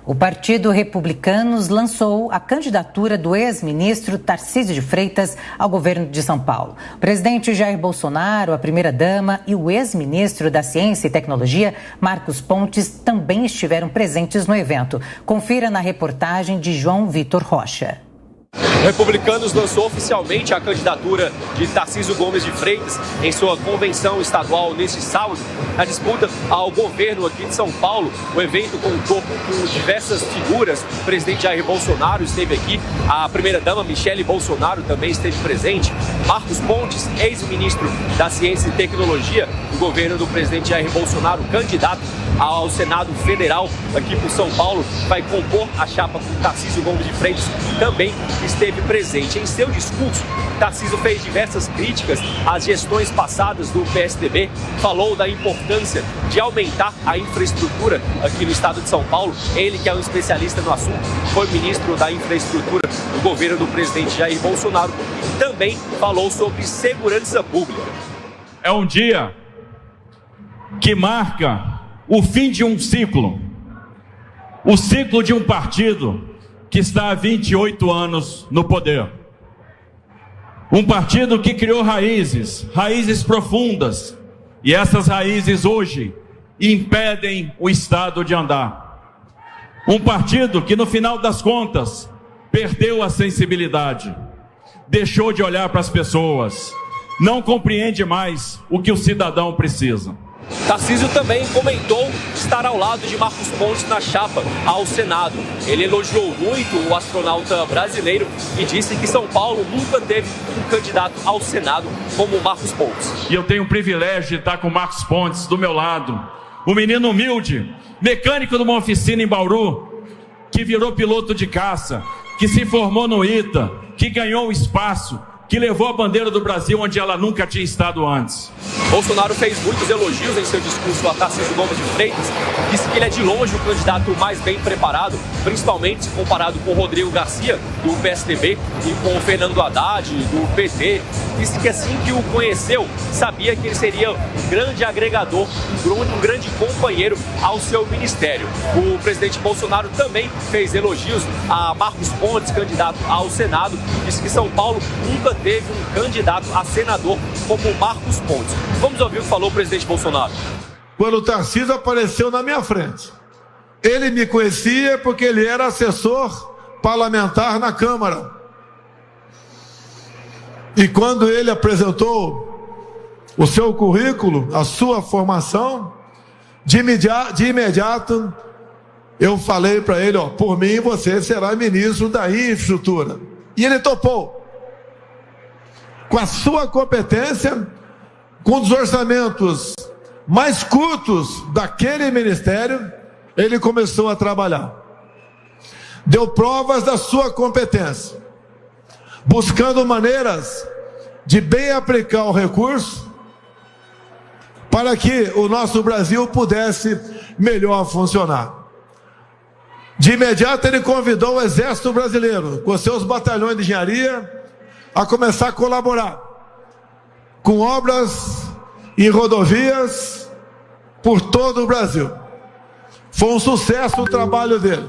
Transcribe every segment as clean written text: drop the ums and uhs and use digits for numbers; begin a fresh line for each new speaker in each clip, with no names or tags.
O Partido Republicanos lançou a candidatura do ex-ministro Tarcísio de Freitas ao governo de São Paulo. O presidente Jair Bolsonaro, a primeira-dama e o ex-ministro da Ciência e Tecnologia, Marcos Pontes, também estiveram presentes no evento. Confira na reportagem de João Vitor Rocha.
O Republicanos lançou oficialmente a candidatura de Tarcísio Gomes de Freitas em sua convenção estadual neste sábado, na disputa ao governo aqui de São Paulo. O evento contou com diversas figuras. O presidente Jair Bolsonaro esteve aqui, a primeira-dama Michele Bolsonaro também esteve presente. Marcos Pontes, ex-ministro da Ciência e Tecnologia do governo do presidente Jair Bolsonaro, candidato ao Senado Federal aqui por São Paulo, vai compor a chapa com Tarcísio Gomes de Freitas, que também esteve presente. Em seu discurso, Tarcísio fez diversas críticas às gestões passadas do PSDB, falou da importância de aumentar a infraestrutura aqui no estado de São Paulo. Ele, que é um especialista no assunto, foi ministro da infraestrutura do governo do presidente Jair Bolsonaro, e também falou sobre segurança pública.
É um dia que marca o fim de um ciclo, o ciclo de um partido que está há 28 anos no poder. Um partido que criou raízes profundas, e essas raízes hoje impedem o Estado de andar. Um partido que, no final das contas, perdeu a sensibilidade, deixou de olhar para as pessoas, não compreende mais o que o cidadão precisa.
Tarcísio também comentou estar ao lado de Marcos Pontes na chapa ao Senado. Ele elogiou muito o astronauta brasileiro e disse que São Paulo nunca teve um candidato ao Senado como Marcos Pontes.
E eu tenho o privilégio de estar com Marcos Pontes do meu lado, um menino humilde, mecânico de uma oficina em Bauru, que virou piloto de caça, que se formou no ITA, que ganhou um espaço, que levou a bandeira do Brasil onde ela nunca tinha estado antes.
Bolsonaro fez muitos elogios em seu discurso a Tarcísio Gomes de Freitas, disse que ele é de longe o candidato mais bem preparado, principalmente se comparado com Rodrigo Garcia, do PSDB, e com Fernando Haddad, do PT. Disse que assim que o conheceu, sabia que ele seria um grande agregador, um grande companheiro ao seu ministério. O presidente Bolsonaro também fez elogios a Marcos Pontes, candidato ao Senado, disse que São Paulo nunca teve um candidato a senador como Marcos Pontes. Vamos ouvir o que falou o presidente Bolsonaro.
Quando o Tarcísio apareceu na minha frente, ele me conhecia porque ele era assessor parlamentar na Câmara. E quando ele apresentou o seu currículo, a sua formação, de imediato eu falei para ele, por mim você será ministro da infraestrutura. E ele topou. Com a sua competência, com os orçamentos mais curtos daquele ministério, ele começou a trabalhar. Deu provas da sua competência, buscando maneiras de bem aplicar o recurso para que o nosso Brasil pudesse melhor funcionar. De imediato ele convidou o Exército Brasileiro, com seus batalhões de engenharia, a começar a colaborar com obras em rodovias por todo o Brasil. Foi um sucesso o trabalho dele.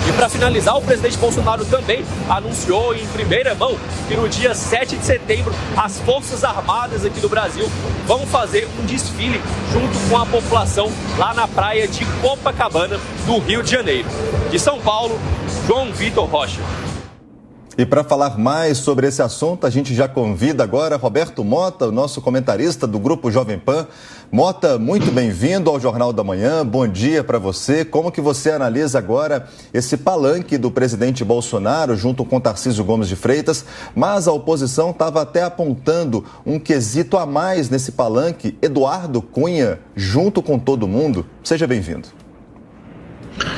E para finalizar, o presidente Bolsonaro também anunciou em primeira mão que no dia 7 de setembro as Forças Armadas aqui do Brasil vão fazer um desfile junto com a população lá na praia de Copacabana, no Rio de Janeiro. De São Paulo, João Vitor Rocha.
E para falar mais sobre esse assunto, a gente já convida agora Roberto Mota, o nosso comentarista do Grupo Jovem Pan. Mota, muito bem-vindo ao Jornal da Manhã, bom dia para você. Como que você analisa agora esse palanque do presidente Bolsonaro junto com Tarcísio Gomes de Freitas, mas a oposição estava até apontando um quesito a mais nesse palanque, Eduardo Cunha, junto com todo mundo. Seja bem-vindo.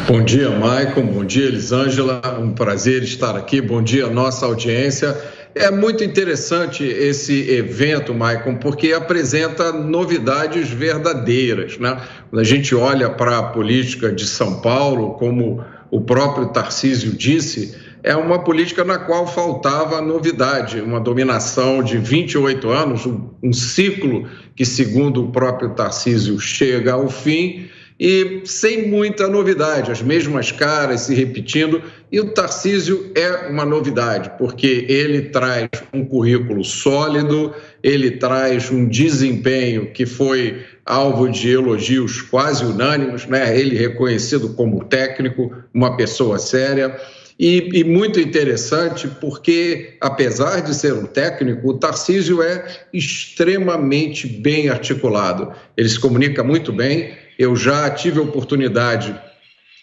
Bom dia, Maicon. Bom dia, Elisângela. Um prazer estar aqui. Bom dia, nossa audiência. É muito interessante esse evento, Maicon, porque apresenta novidades verdadeiras, né? Quando a gente olha para a política de São Paulo, como o próprio Tarcísio disse, é uma política na qual faltava novidade, uma dominação de 28 anos, um ciclo que, segundo o próprio Tarcísio, chega ao fim. e sem muita novidade, as mesmas caras se repetindo, e o Tarcísio é uma novidade, porque ele traz um currículo sólido, ele traz um desempenho que foi alvo de elogios quase unânimes, né? Ele reconhecido como técnico, uma pessoa séria, e muito interessante porque, apesar de ser um técnico, o Tarcísio é extremamente bem articulado, ele se comunica muito bem. Eu já tive a oportunidade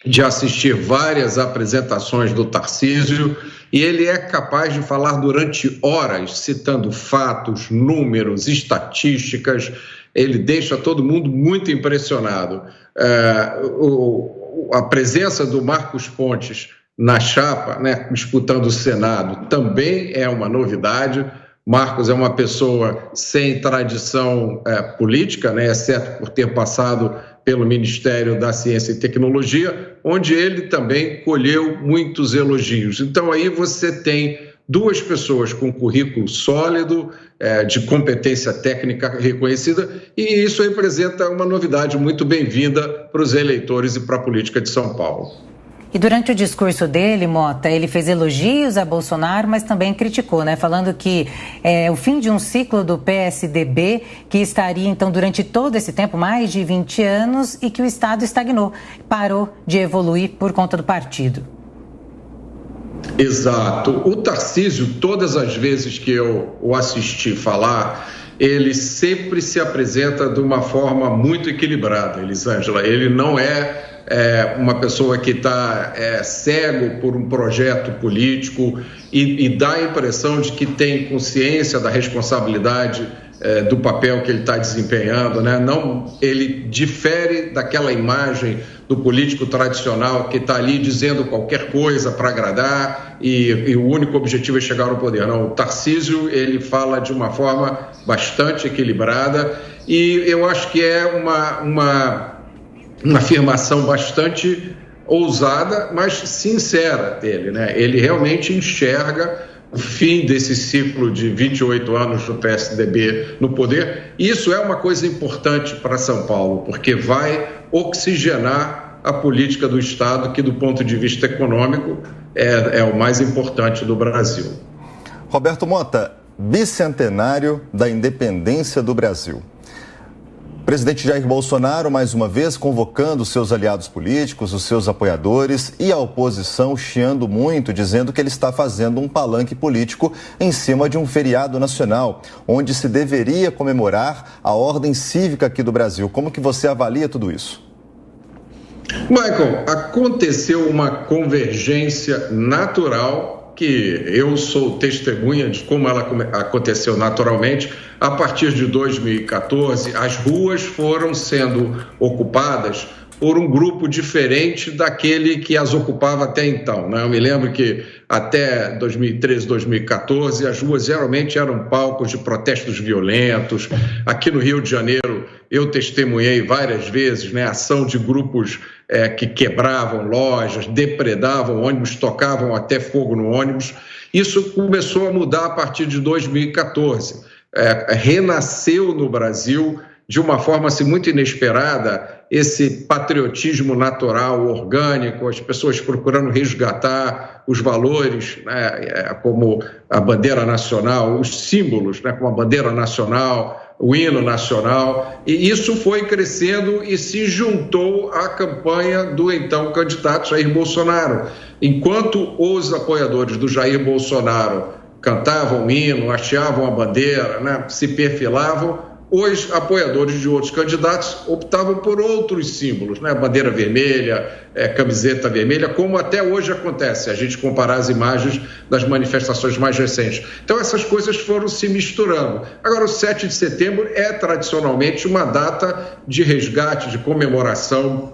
de assistir várias apresentações do Tarcísio e ele é capaz de falar durante horas, citando fatos, números, estatísticas. Ele deixa todo mundo muito impressionado. A presença do Marcos Pontes na chapa, né, disputando o Senado, também é uma novidade. Marcos é uma pessoa sem tradição política, né, exceto por ter passado pelo Ministério da Ciência e Tecnologia, onde ele também colheu muitos elogios. Então aí você tem duas pessoas com currículo sólido, de competência técnica reconhecida, e isso representa uma novidade muito bem-vinda para os eleitores e para a política de São Paulo.
E durante o discurso dele, Mota, ele fez elogios a Bolsonaro, mas também criticou, né? Falando que é o fim de um ciclo do PSDB, que estaria, então, durante todo esse tempo, mais de 20 anos, e que o Estado estagnou, parou de evoluir por conta do partido.
Exato. O Tarcísio, todas as vezes que eu o assisti falar, ele sempre se apresenta de uma forma muito equilibrada, Elisângela. Ele não é uma pessoa que está cego por um projeto político e dá a impressão de que tem consciência da responsabilidade do papel que ele está desempenhando, né? Não, ele difere daquela imagem do político tradicional que está ali dizendo qualquer coisa para agradar e o único objetivo é chegar ao poder. Não, o Tarcísio, ele fala de uma forma bastante equilibrada e eu acho que é uma afirmação bastante ousada, mas sincera dele, né? Ele realmente enxerga o fim desse ciclo de 28 anos do PSDB no poder. Isso é uma coisa importante para São Paulo, porque vai oxigenar a política do Estado, que do ponto de vista econômico é o mais importante do Brasil.
Roberto Mota, bicentenário da independência do Brasil. O presidente Jair Bolsonaro, mais uma vez, convocando seus aliados políticos, os seus apoiadores e a oposição chiando muito, dizendo que ele está fazendo um palanque político em cima de um feriado nacional, onde se deveria comemorar a ordem cívica aqui do Brasil. Como que você avalia tudo isso?
Michael, aconteceu uma convergência natural que eu sou testemunha de como ela aconteceu naturalmente. A partir de 2014, as ruas foram sendo ocupadas por um grupo diferente daquele que as ocupava até então, né? Eu me lembro que até 2013, 2014, as ruas geralmente eram palcos de protestos violentos. Aqui no Rio de Janeiro, eu testemunhei várias vezes, né, ação de grupos que quebravam lojas, depredavam ônibus, tocavam até fogo no ônibus. Isso começou a mudar a partir de 2014. Renasceu no Brasil, de uma forma assim, muito inesperada, esse patriotismo natural, orgânico, as pessoas procurando resgatar os valores, né, como a bandeira nacional, os símbolos, né, como a bandeira nacional, o hino nacional, e isso foi crescendo e se juntou à campanha do então candidato Jair Bolsonaro. Enquanto os apoiadores do Jair Bolsonaro cantavam o hino, hasteavam a bandeira, né, se perfilavam, os apoiadores de outros candidatos optavam por outros símbolos, né? Bandeira vermelha, camiseta vermelha, como até hoje acontece, se a gente comparar as imagens das manifestações mais recentes. Então essas coisas foram se misturando. Agora o 7 de setembro é tradicionalmente uma data de resgate, de comemoração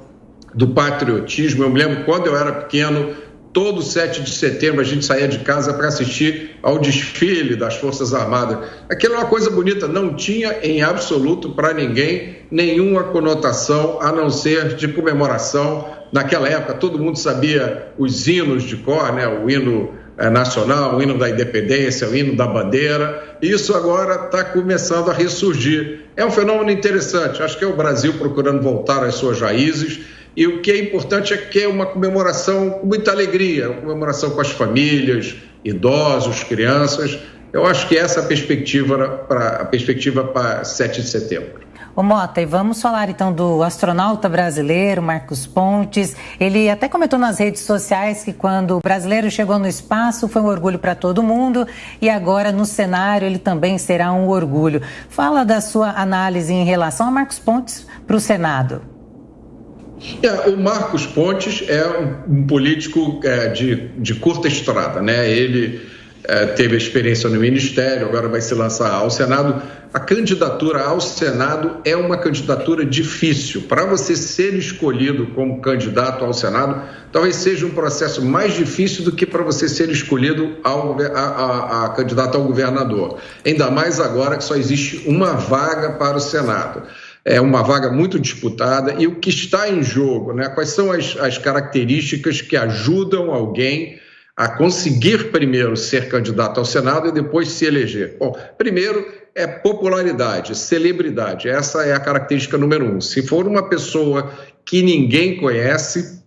do patriotismo. Eu me lembro quando eu era pequeno, todo 7 de setembro a gente saía de casa para assistir ao desfile das Forças Armadas. Aquilo é uma coisa bonita, não tinha em absoluto para ninguém nenhuma conotação a não ser de comemoração. Naquela época todo mundo sabia os hinos de cor, né? O hino nacional, o hino da independência, o hino da bandeira. Isso agora está começando a ressurgir. É um fenômeno interessante. Acho que é o Brasil procurando voltar às suas raízes. E o que é importante é que é uma comemoração com muita alegria, uma comemoração com as famílias, idosos, crianças. Eu acho que essa é a perspectiva para 7 de setembro.
Ô Mota, e vamos falar então do astronauta brasileiro Marcos Pontes. Ele até comentou nas redes sociais que quando o brasileiro chegou no espaço foi um orgulho para todo mundo e agora no cenário ele também será um orgulho. Fala da sua análise em relação a Marcos Pontes para o Senado.
O Marcos Pontes é um político de curta estrada, né? Ele teve experiência no Ministério, agora vai se lançar ao Senado. A candidatura ao Senado é uma candidatura difícil. Para você ser escolhido como candidato ao Senado, talvez seja um processo mais difícil do que para você ser escolhido a candidato ao governador. Ainda mais agora que só existe uma vaga para o Senado. É uma vaga muito disputada e o que está em jogo, né? Quais são as características que ajudam alguém a conseguir primeiro ser candidato ao Senado e depois se eleger? Bom, primeiro é popularidade, celebridade. Essa é a característica número 1. Se for uma pessoa que ninguém conhece,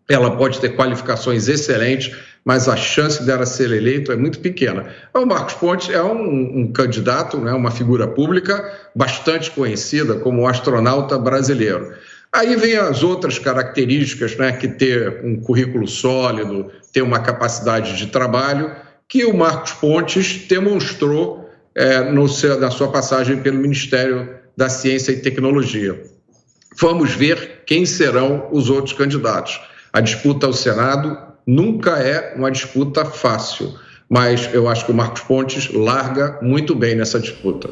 ela pode ter qualificações excelentes, mas a chance dela ser eleito é muito pequena. O Marcos Pontes é um candidato, né, uma figura pública bastante conhecida como astronauta brasileiro. Aí vem as outras características, né, que ter um currículo sólido, ter uma capacidade de trabalho, que o Marcos Pontes demonstrou na sua passagem pelo Ministério da Ciência e Tecnologia. Vamos ver quem serão os outros candidatos. A disputa ao Senado nunca é uma disputa fácil, mas eu acho que o Marcos Pontes larga muito bem nessa disputa.